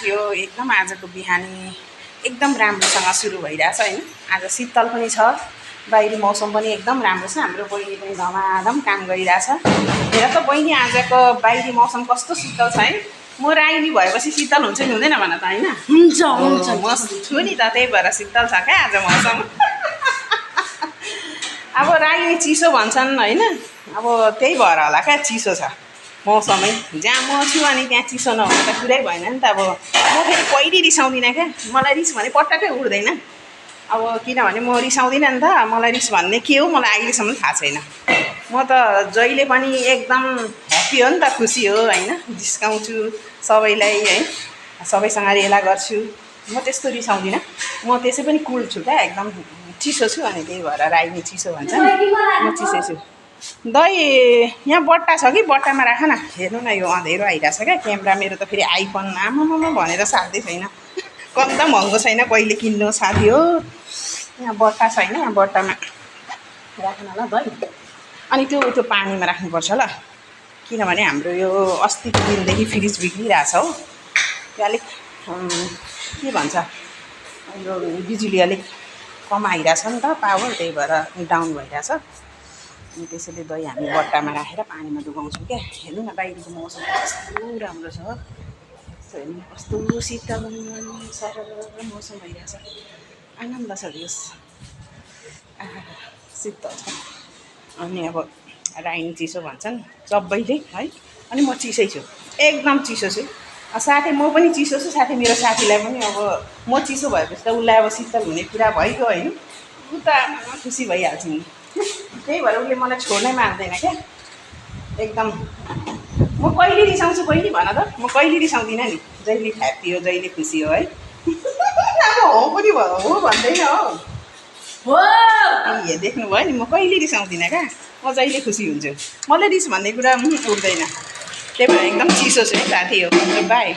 थियो एकदम आजको बिहानी एकदम राम्रोसँग सुरु भइरहेछ हैन। आज शीतल पनि छ, बाहिरी मौसम पनि एकदम राम्रो छ। हाम्रो बहिनी पनि धमाधम काम गरिरहेछ। हेर त बहिनी आजको बाहिरी मौसम कस्तो शीतल छ है। म रागिनी भएपछि शीतल हुन्छ कि हुँदैन भन त हैन। हुन्छ हुन्छ म छु नि त, त्यही भएर शीतल छ क्या आज मौसम। अब रागिनी चिसो भन्छन् हैन, अब त्यही भएर होला क्या चिसो छ मौसमै। जहाँ म छु अनि त्यहाँ चिसो नहुने त कुरै भएन नि त। अब म फेरि कहिले रिसाउँदिनँ क्या, मलाई रिस भने पटक्कै उठ्दैन। अब किनभने म रिसाउँदिनँ नि त, मलाई रिस भन्ने के हो मलाई अहिलेसम्म थाहा छैन। म त जहिले पनि एकदम ह्याप्पी हो नि त, खुसी हो हैन, जिस्काउँछु सबैलाई है, सबैसँग रेला गर्छु। म त्यस्तो रिसाउँदिनँ, म त्यसै पनि कुल छु क्या, एकदम चिसो छु। अनि त्यही भएर रागिनी चिसो भन्छ नि, म चिसै छु। दही यहाँ बट्टा छ कि, बट्टामा राख न। हेर्नु न यो अँधेरो आइरहेछ क्या, क्यामेरा मेरो त फेरि आइफोन आमामामा भनेर साध्यै छैन। कम त महँगो छैन, कहिले किन्नु साथी हो। यहाँ बट्टा छैन, यहाँ बट्टामा राख्न ल दही। अनि त्यो पानीमा राख्नुपर्छ ल, किनभने हाम्रो यो अस्तिको दिनदेखि फ्रिज बिग्रिरहेछ हो। त्यो अलिक के भन्छ, यो बिजुली अलिक कम आइरहेछ नि त, पावर, त्यही भएर डाउन भइरहेछ। अनि त्यसैले दही हामी बट्टामा राखेर पानीमा डुबाउँछौँ क्या। हेर्नु न बाहिरको मौसम कस्तो राम्रो छ, कस्तो शीतल सरर मौसम भइरहेछ, आनन्द छ दियोस्। शीतल छ। अनि अब रागिनी चिसो भन्छन् सबैले है, अनि म चिसै छु, एकदम चिसो छु। साथै म पनि चिसो छु, साथै मेरो साथीलाई पनि अब म चिसो भएपछि त उसलाई अब शीतल हुने कुरा भइगयो होइन, ऊ त खुसी भइहाल्छ नि। त्यही भएर उसले मलाई छोड्नै मान्दैन क्या एकदम। म कहिले रिसाउँछु बहिनी भन त, म कहिले रिसाउँदिनँ नि, जहिले ह्याप्पी हो, जहिले खुसी हो है। अब हो पनि हो भन्दैन हो, ए देख्नुभयो नि, म कहिले रिसाउँदिनँ क्या, म जहिले खुसी हुन्छु। मलाई रिस भन्ने कुरा उठ्दैन, त्यही भएर एकदम चिसो छु है साथी हो। बाई।